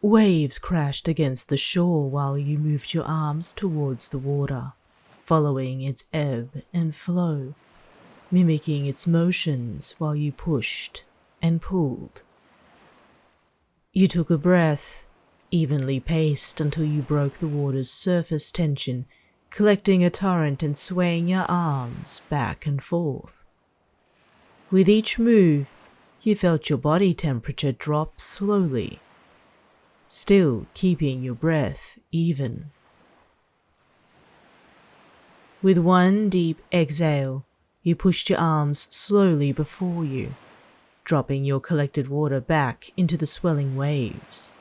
Waves crashed against the shore while you moved your arms towards the water, following its ebb and flow, mimicking its motions while you pushed and pulled. You took a breath, evenly paced until you broke the water's surface tension, collecting a torrent and swaying your arms back and forth. With each move, you felt your body temperature drop slowly, still keeping your breath even. With one deep exhale, you pushed your arms slowly before you, dropping your collected water back into the swelling waves.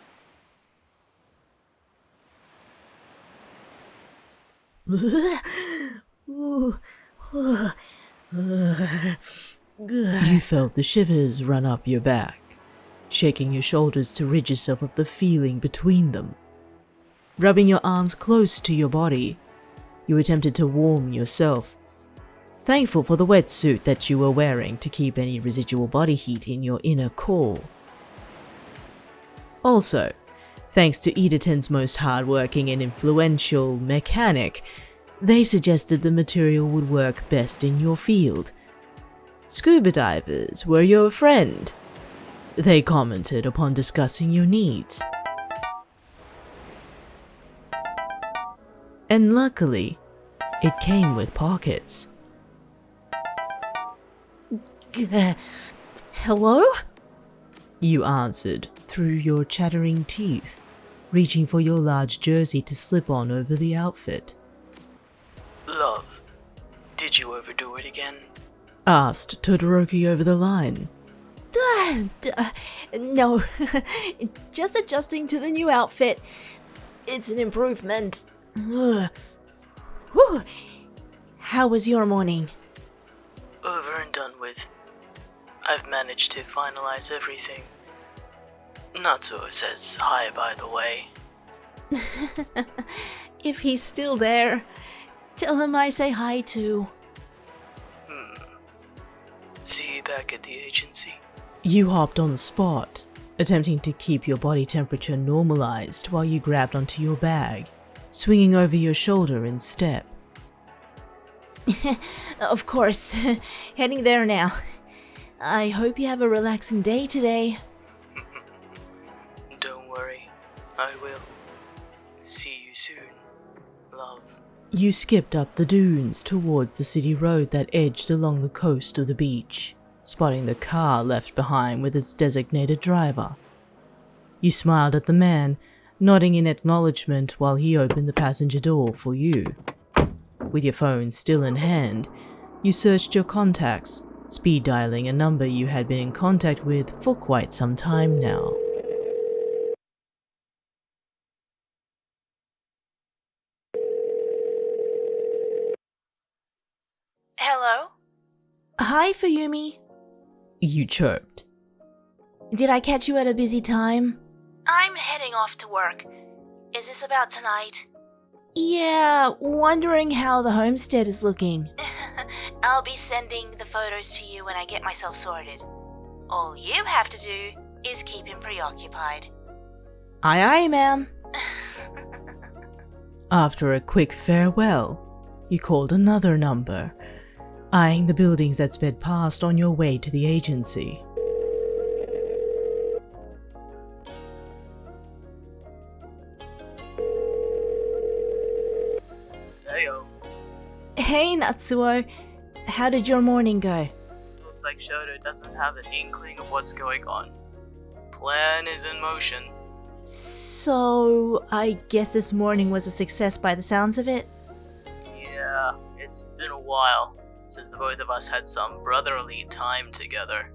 You felt the shivers run up your back, shaking your shoulders to rid yourself of the feeling between them. Rubbing your arms close to your body, you attempted to warm yourself, thankful for the wetsuit that you were wearing to keep any residual body heat in your inner core. Also, thanks to Edaten's most hardworking and influential mechanic, they suggested the material would work best in your field. Scuba divers were your friend, they commented upon discussing your needs. And luckily, it came with pockets. Hello? You answered through your chattering teeth, reaching for your large jersey to slip on over the outfit. Love, did you overdo it again? Asked Todoroki over the line. No, just adjusting to the new outfit. It's an improvement. Whew. How was your morning? Over and done with. I've managed to finalize everything. Natsuo says hi, by the way. If he's still there, tell him I say hi too. See you back at the agency. You hopped on the spot, attempting to keep your body temperature normalized while you grabbed onto your bag, swinging over your shoulder in step. Of course, heading there now. I hope you have a relaxing day today. Don't worry, I will. See you soon, love. You skipped up the dunes towards the city road that edged along the coast of the beach, spotting the car left behind with its designated driver. You smiled at the man, nodding in acknowledgement while he opened the passenger door for you. With your phone still in hand, you searched your contacts, speed dialing a number you had been in contact with for quite some time now. Hello? Hi, Fuyumi. You chirped. Did I catch you at a busy time? I'm heading off to work. Is this about tonight? Yeah, wondering how the homestead is looking. I'll be sending the photos to you when I get myself sorted. All you have to do is keep him preoccupied. Aye aye, ma'am. After a quick farewell, you called another number, eyeing the buildings that sped past on your way to the agency. Heyo. Hey, Natsuo. How did your morning go? Looks like Shouto doesn't have an inkling of what's going on. Plan is in motion. So, I guess this morning was a success by the sounds of it? Yeah, it's been a while since the both of us had some brotherly time together.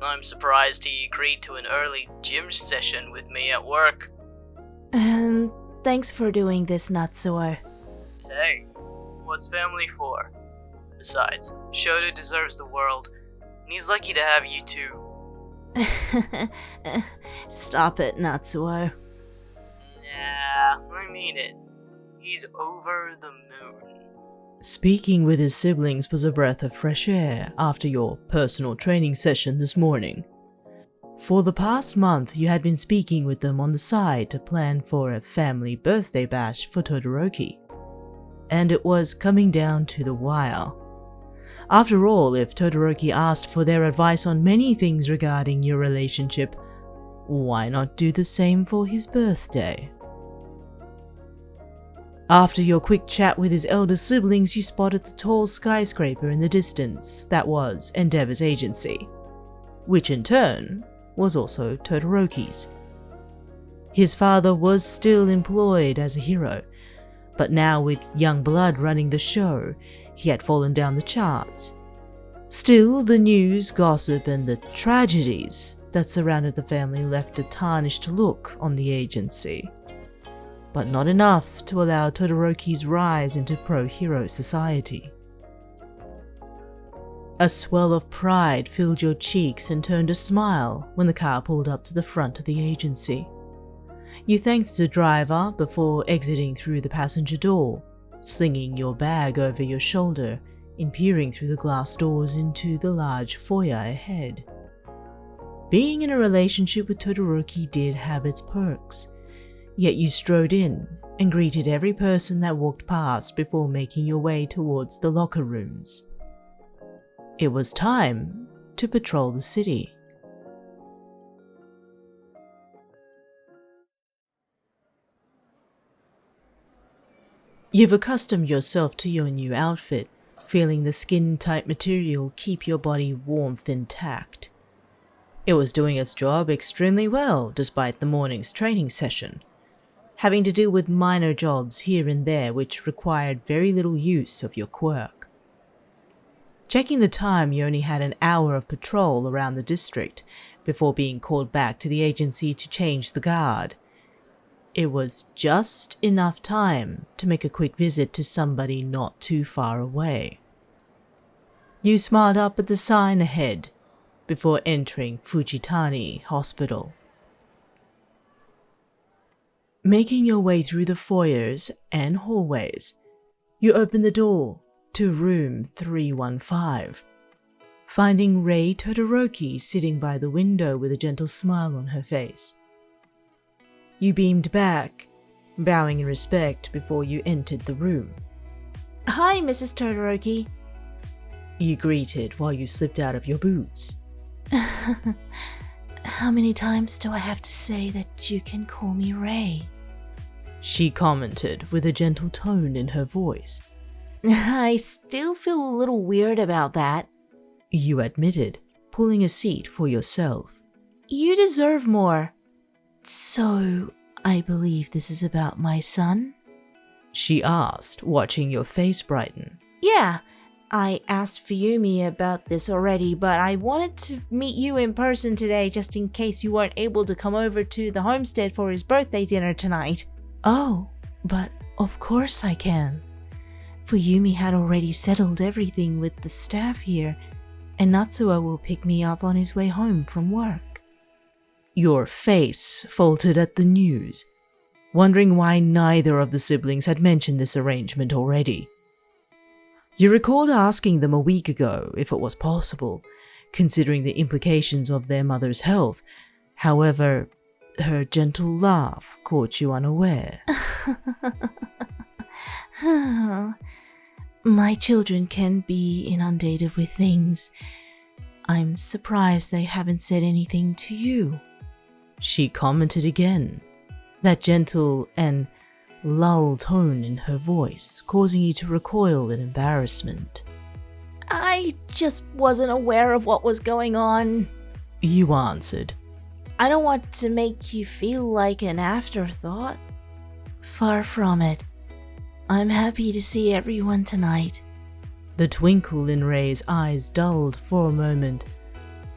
I'm surprised he agreed to an early gym session with me at work. Thanks for doing this, Natsuo. Hey, what's family for? Besides, Shouto deserves the world, and he's lucky to have you too. Stop it, Natsuo. Nah, I mean it. He's over the moon. Speaking with his siblings was a breath of fresh air after your personal training session this morning. For the past month, you had been speaking with them on the side to plan for a family birthday bash for Todoroki, and it was coming down to the wire. After all, if Todoroki asked for their advice on many things regarding your relationship, why not do the same for his birthday? After your quick chat with his elder siblings, you spotted the tall skyscraper in the distance that was Endeavor's agency, which in turn was also Todoroki's. His father was still employed as a hero, but now with young blood running the show, he had fallen down the charts. Still, the news, gossip, and the tragedies that surrounded the family left a tarnished look on the agency, but not enough to allow Todoroki's rise into pro-hero society. A swell of pride filled your cheeks and turned a smile when the car pulled up to the front of the agency. You thanked the driver before exiting through the passenger door, slinging your bag over your shoulder and peering through the glass doors into the large foyer ahead. Being in a relationship with Todoroki did have its perks, yet you strode in and greeted every person that walked past before making your way towards the locker rooms. It was time to patrol the city. You've accustomed yourself to your new outfit, feeling the skin-tight material keep your body warmth intact. It was doing its job extremely well despite the morning's training session, having to deal with minor jobs here and there which required very little use of your quirk. Checking the time, you only had an hour of patrol around the district before being called back to the agency to change the guard. It was just enough time to make a quick visit to somebody not too far away. You smiled up at the sign ahead before entering Fujitani Hospital. Making your way through the foyers and hallways, you opened the door to room 315, finding Rei Todoroki sitting by the window with a gentle smile on her face. You beamed back, bowing in respect before you entered the room. Hi, Mrs. Todoroki. You greeted while you slipped out of your boots. How many times do I have to say that you can call me Rei? She commented with a gentle tone in her voice. I still feel a little weird about that, you admitted, pulling a seat for yourself. You deserve more. So, I believe this is about my son? She asked, watching your face brighten. Yeah, I asked Fuyumi about this already, but I wanted to meet you in person today just in case you weren't able to come over to the homestead for his birthday dinner tonight. Oh, but of course I can. Fuyumi had already settled everything with the staff here, and Natsuo will pick me up on his way home from work. Your face faltered at the news, wondering why neither of the siblings had mentioned this arrangement already. You recalled asking them a week ago if it was possible, considering the implications of their mother's health. However, her gentle laugh caught you unaware. My children can be inundated with things. I'm surprised they haven't said anything to you. She commented again, that gentle and lull tone in her voice causing you to recoil in embarrassment. I just wasn't aware of what was going on, you answered. I don't want to make you feel like an afterthought. Far from it. I'm happy to see everyone tonight. The twinkle in Rei's eyes dulled for a moment,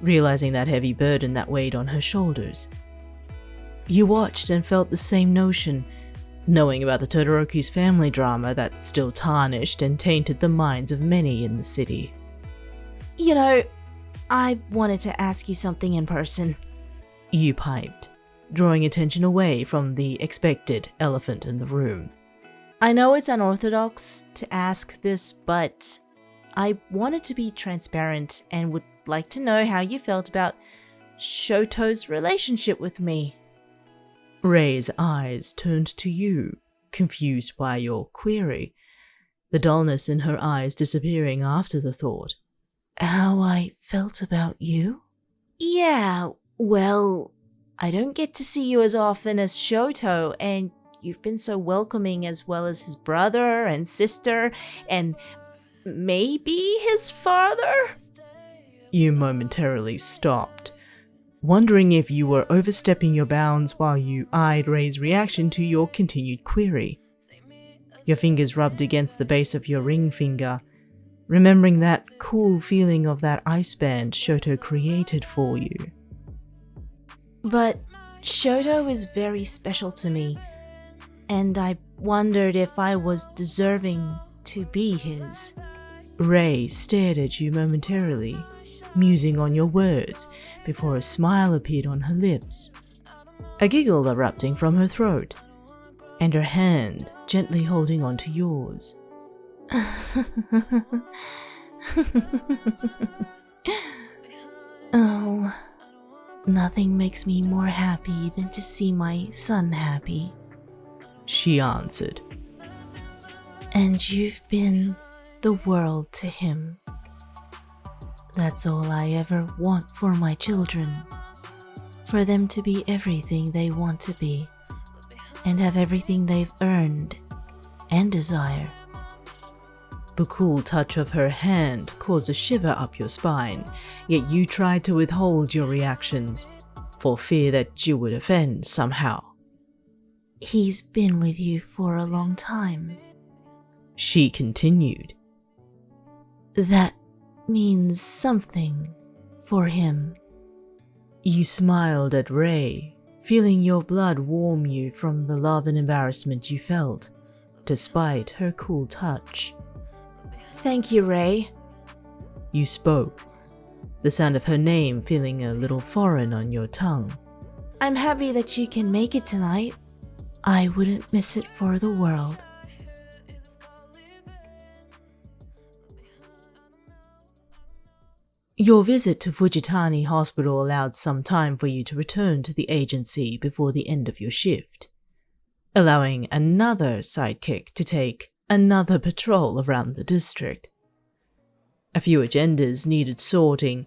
realizing that heavy burden that weighed on her shoulders. You watched and felt the same notion, knowing about the Todoroki's family drama that still tarnished and tainted the minds of many in the city. You know, I wanted to ask you something in person. You piped, drawing attention away from the expected elephant in the room. I know it's unorthodox to ask this, but I wanted to be transparent and would like to know how you felt about Shouto's relationship with me. Rei's eyes turned to you, confused by your query, the dullness in her eyes disappearing after the thought. How I felt about you? Yeah, well, I don't get to see you as often as Shouto, and you've been so welcoming, as well as his brother and sister, and maybe his father? You momentarily stopped, wondering if you were overstepping your bounds while you eyed Rei's reaction to your continued query. Your fingers rubbed against the base of your ring finger, remembering that cool feeling of that ice band Shouto created for you. But Shouto is very special to me, and I wondered if I was deserving to be his. Rei stared at you momentarily, musing on your words, before a smile appeared on her lips, a giggle erupting from her throat, and her hand gently holding onto yours. Oh, nothing makes me more happy than to see my son happy, she answered. And you've been the world to him. That's all I ever want for my children, for them to be everything they want to be, and have everything they've earned and desire. The cool touch of her hand caused a shiver up your spine, yet you tried to withhold your reactions, for fear that you would offend somehow. He's been with you for a long time, she continued. That means something for him. You smiled at Rei, feeling your blood warm you from the love and embarrassment you felt, despite her cool touch. Thank you, Rei. You spoke, the sound of her name feeling a little foreign on your tongue. I'm happy that you can make it tonight. I wouldn't miss it for the world. Your visit to Fujitani Hospital allowed some time for you to return to the agency before the end of your shift, allowing another sidekick to take another patrol around the district. A few agendas needed sorting,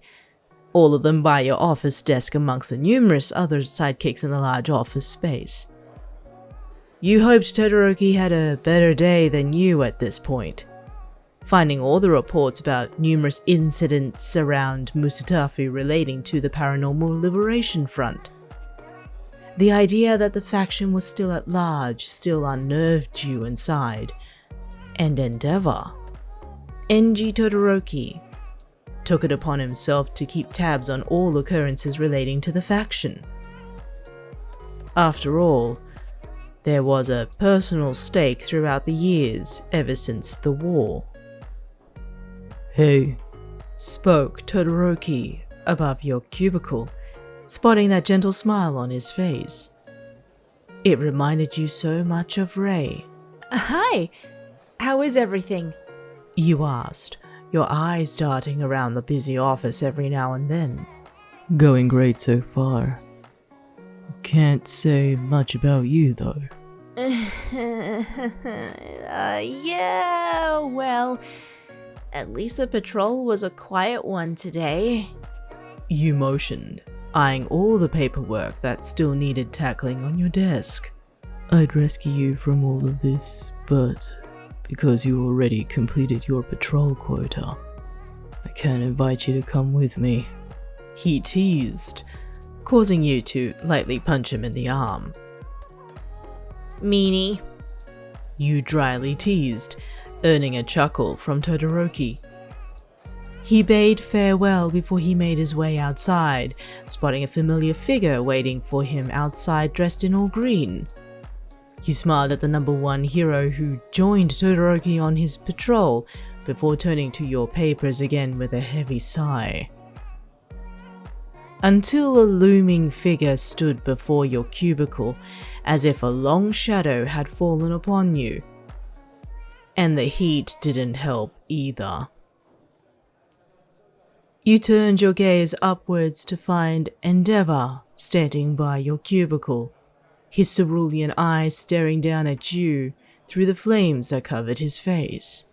all of them by your office desk amongst the numerous other sidekicks in the large office space. You hoped Todoroki had a better day than you at this point, finding all the reports about numerous incidents around Musatafi relating to the Paranormal Liberation Front. The idea that the faction was still at large still unnerved you inside, and Endeavor, NG Todoroki, took it upon himself to keep tabs on all occurrences relating to the faction. After all, there was a personal stake throughout the years ever since the war. Hey, spoke Todoroki above your cubicle, spotting that gentle smile on his face. It reminded you so much of Rei. Hi, how is everything? You asked, your eyes darting around the busy office every now and then. Going great so far. Can't say much about you though. Yeah, well, at least the patrol was a quiet one today. You motioned, eyeing all the paperwork that still needed tackling on your desk. I'd rescue you from all of this, but because you already completed your patrol quota, I can't invite you to come with me. He teased, causing you to lightly punch him in the arm. Meanie. You dryly teased, earning a chuckle from Todoroki. He bade farewell before he made his way outside, spotting a familiar figure waiting for him outside dressed in all green. You smiled at the number one hero who joined Todoroki on his patrol before turning to your papers again with a heavy sigh. Until a looming figure stood before your cubicle as if a long shadow had fallen upon you. And the heat didn't help either. You turned your gaze upwards to find Endeavor standing by your cubicle, his cerulean eyes staring down at you through the flames that covered his face.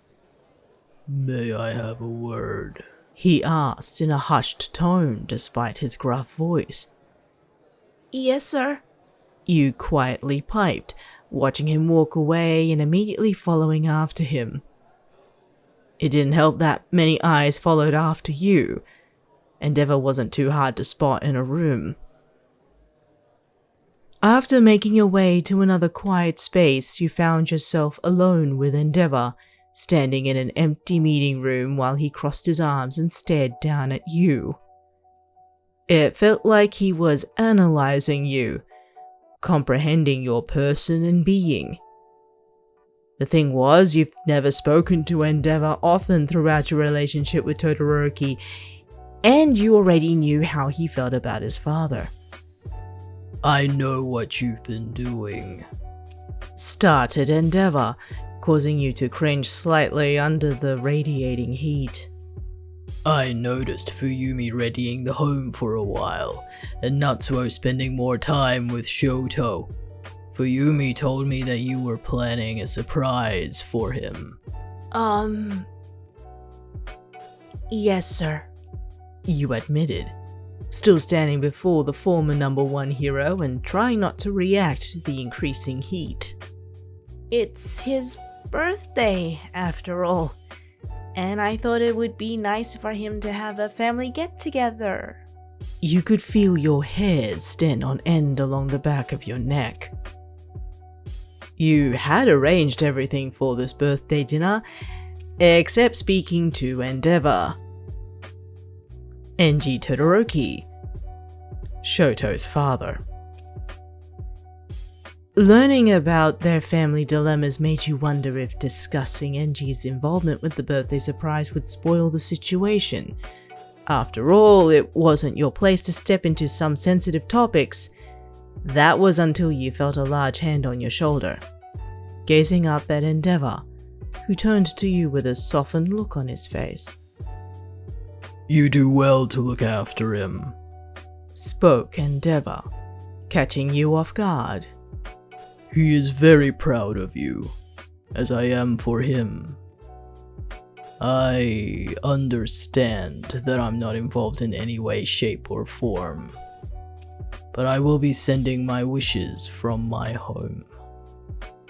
"May I have a word?" he asked in a hushed tone despite his gruff voice. Yes, sir. You quietly piped, watching him walk away and immediately following after him. It didn't help that many eyes followed after you. Endeavor wasn't too hard to spot in a room. After making your way to another quiet space, you found yourself alone with Endeavor, standing in an empty meeting room while he crossed his arms and stared down at you. It felt like he was analyzing you, comprehending your person and being. The thing was, you've never spoken to Endeavor often throughout your relationship with Todoroki, and you already knew how he felt about his father. "I know what you've been doing," started Endeavor, causing you to cringe slightly under the radiating heat. "I noticed Fuyumi readying the home for a while, and Natsuo spending more time with Shouto. Fuyumi told me that you were planning a surprise for him." Yes, sir. You admitted, still standing before the former #1 hero and trying not to react to the increasing heat. It's his birthday, after all, and I thought it would be nice for him to have a family get-together. You could feel your hairs stand on end along the back of your neck. You had arranged everything for this birthday dinner, except speaking to Endeavor. Enji Todoroki, Shouto's father. Learning about their family dilemmas made you wonder if discussing Enji's involvement with the birthday surprise would spoil the situation. After all, it wasn't your place to step into some sensitive topics. That was until you felt a large hand on your shoulder, gazing up at Endeavor, who turned to you with a softened look on his face. "You do well to look after him," spoke Endeavor, catching you off guard. "He is very proud of you, as I am for him. I understand that I'm not involved in any way, shape, or form, but I will be sending my wishes from my home."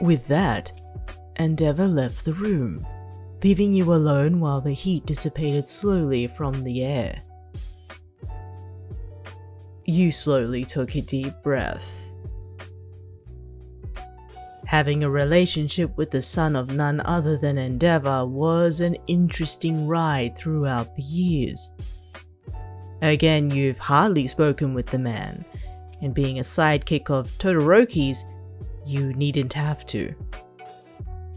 With that, Endeavor left the room, leaving you alone while the heat dissipated slowly from the air. You slowly took a deep breath. Having a relationship with the son of none other than Endeavor was an interesting ride throughout the years. Again, you've hardly spoken with the man, and being a sidekick of Todoroki's, you needn't have to.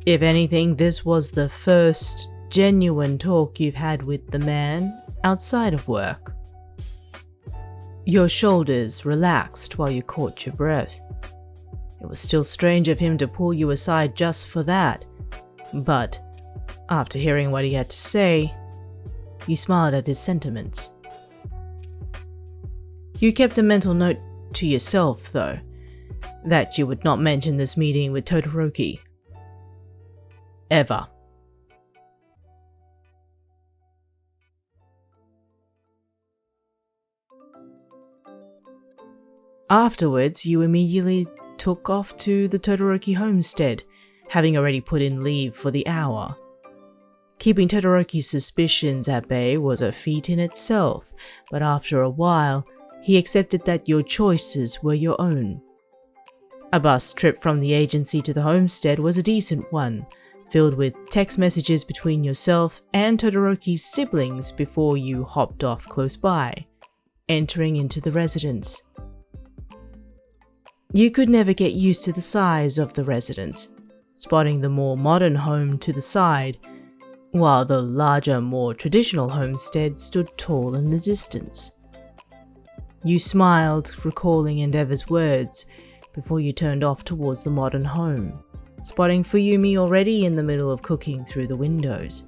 If anything, this was the first genuine talk you've had with the man outside of work. Your shoulders relaxed while you caught your breath. It was still strange of him to pull you aside just for that, but after hearing what he had to say, you smiled at his sentiments. You kept a mental note to yourself, though, that you would not mention this meeting with Todoroki. Ever. Afterwards, you immediately took off to the Todoroki homestead, having already put in leave for the hour. Keeping Todoroki's suspicions at bay was a feat in itself, but after a while, he accepted that your choices were your own. A bus trip from the agency to the homestead was a decent one, filled with text messages between yourself and Todoroki's siblings before you hopped off close by, entering into the residence. You could never get used to the size of the residence, spotting the more modern home to the side, while the larger, more traditional homestead stood tall in the distance. You smiled, recalling Endeavor's words, before you turned off towards the modern home, spotting Fuyumi already in the middle of cooking through the windows.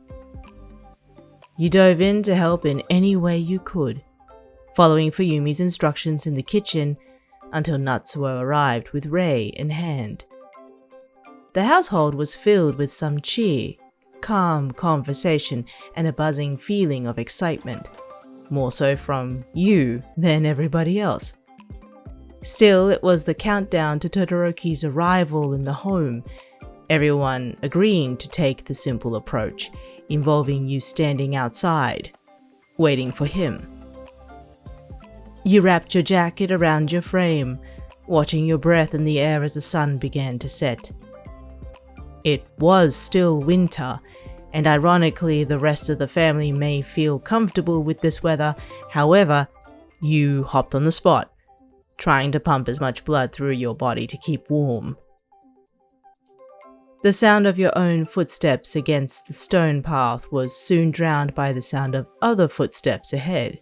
You dove in to help in any way you could, following Fuyumi's instructions in the kitchen until Natsuo arrived with Rei in hand. The household was filled with some cheer, calm conversation, and a buzzing feeling of excitement, more so from you than everybody else. Still, it was the countdown to Todoroki's arrival in the home, everyone agreeing to take the simple approach, involving you standing outside, waiting for him. You wrapped your jacket around your frame, watching your breath in the air as the sun began to set. It was still winter, and ironically the rest of the family may feel comfortable with this weather. However, you hopped on the spot, trying to pump as much blood through your body to keep warm. The sound of your own footsteps against the stone path was soon drowned by the sound of other footsteps ahead.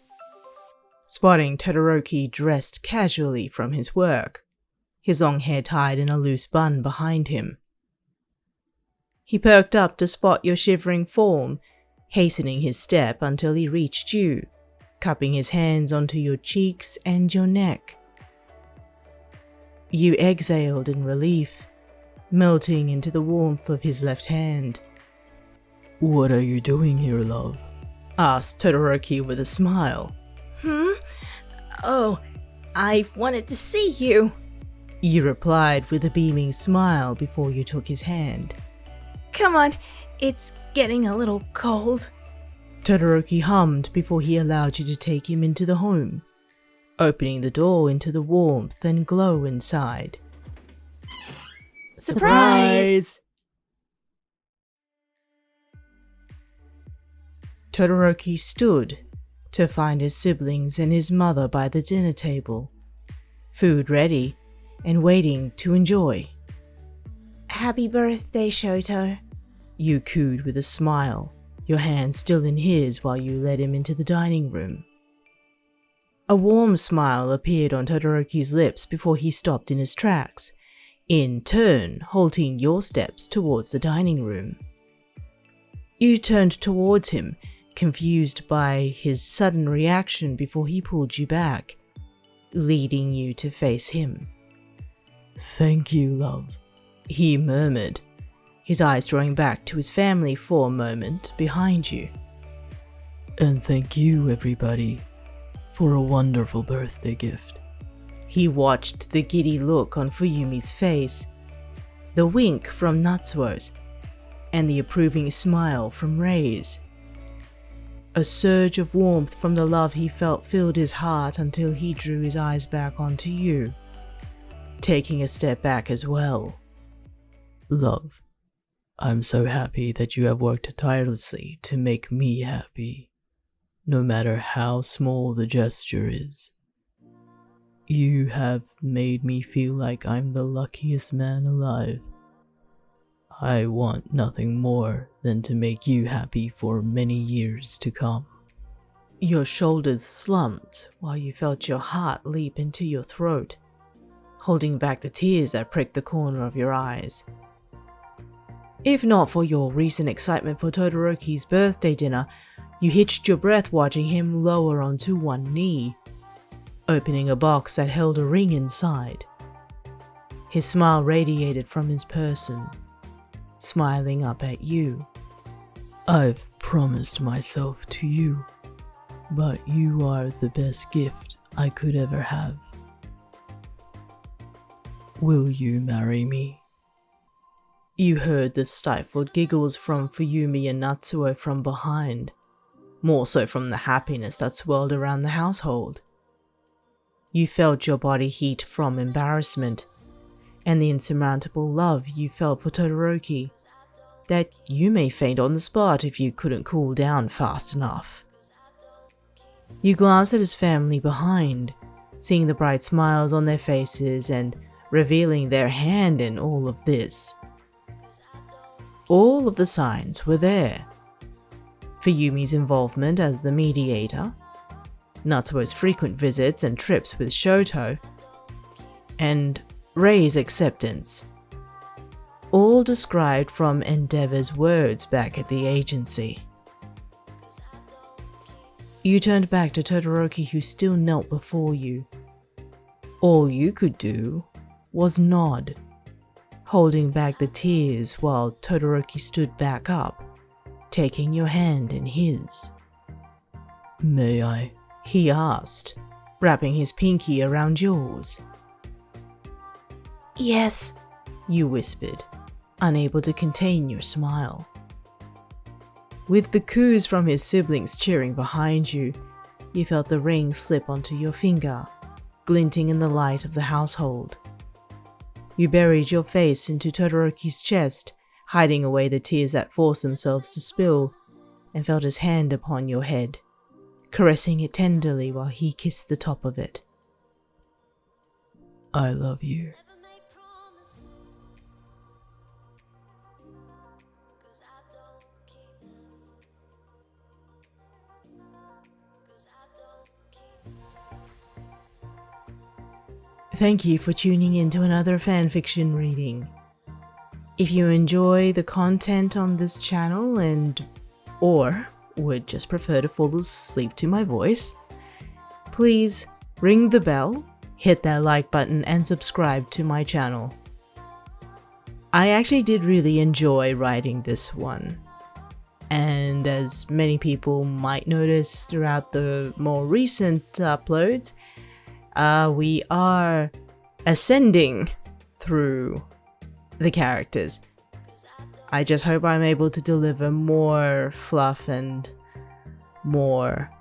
Spotting Todoroki dressed casually from his work, his long hair tied in a loose bun behind him. He perked up to spot your shivering form, hastening his step until he reached you, cupping his hands onto your cheeks and your neck. You exhaled in relief, melting into the warmth of his left hand. "What are you doing here, love?" asked Todoroki with a smile. Oh, I wanted to see you. You replied with a beaming smile before you took his hand. Come on, it's getting a little cold. Todoroki hummed before he allowed you to take him into the home, opening the door into the warmth and glow inside. Surprise! Todoroki stood to find his siblings and his mother by the dinner table, food ready and waiting to enjoy. Happy birthday, Shouto. You cooed with a smile, your hand still in his while you led him into the dining room. A warm smile appeared on Todoroki's lips before he stopped in his tracks, in turn halting your steps towards the dining room. You turned towards him, confused by his sudden reaction before he pulled you back, leading you to face him. "Thank you, love," he murmured, his eyes drawing back to his family for a moment behind you. "And thank you, everybody, for a wonderful birthday gift." He watched the giddy look on Fuyumi's face, the wink from Natsuo's, and the approving smile from Rei's. A surge of warmth from the love he felt filled his heart until he drew his eyes back onto you, taking a step back as well. "Love, I'm so happy that you have worked tirelessly to make me happy, no matter how small the gesture is. You have made me feel like I'm the luckiest man alive. I want nothing more than to make you happy for many years to come." Your shoulders slumped while you felt your heart leap into your throat, holding back the tears that pricked the corner of your eyes. If not for your recent excitement for Todoroki's birthday dinner, you hitched your breath watching him lower onto one knee, opening a box that held a ring inside. His smile radiated from his person, smiling up at you. "I've promised myself to you, but you are the best gift I could ever have. Will you marry me?" You heard the stifled giggles from Fuyumi and Natsuo from behind, more so from the happiness that swirled around the household. You felt your body heat from embarrassment, and the insurmountable love you felt for Todoroki, that you may faint on the spot if you couldn't cool down fast enough. You glanced at his family behind, seeing the bright smiles on their faces and revealing their hand in all of this. All of the signs were there. Fuyumi's involvement as the mediator, Natsuo's frequent visits and trips with Shouto, and Rei's acceptance, all described from Endeavor's words back at the agency. You turned back to Todoroki, who still knelt before you. All you could do was nod, holding back the tears while Todoroki stood back up, taking your hand in his. May I? He asked, wrapping his pinky around yours. Yes, You whispered, unable to contain your smile. With the coos from his siblings cheering behind you, you felt the ring slip onto your finger, glinting in the light of the household. You buried your face into Todoroki's chest, hiding away the tears that forced themselves to spill, and felt his hand upon your head, caressing it tenderly while he kissed the top of it. I love you. Thank you for tuning in to another fanfiction reading. If you enjoy the content on this channel or would just prefer to fall asleep to my voice, please ring the bell, hit that like button, and subscribe to my channel. I actually did really enjoy writing this one, and as many people might notice throughout the more recent uploads, we are ascending through the characters. I just hope I'm able to deliver more fluff and more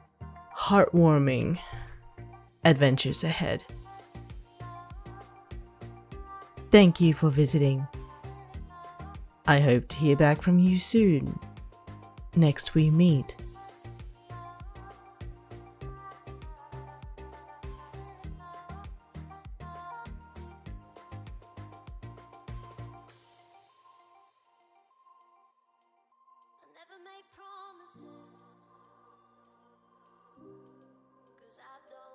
heartwarming adventures ahead. Thank you for visiting. I hope to hear back from you soon. Next we meet. never make promises, 'cause I don't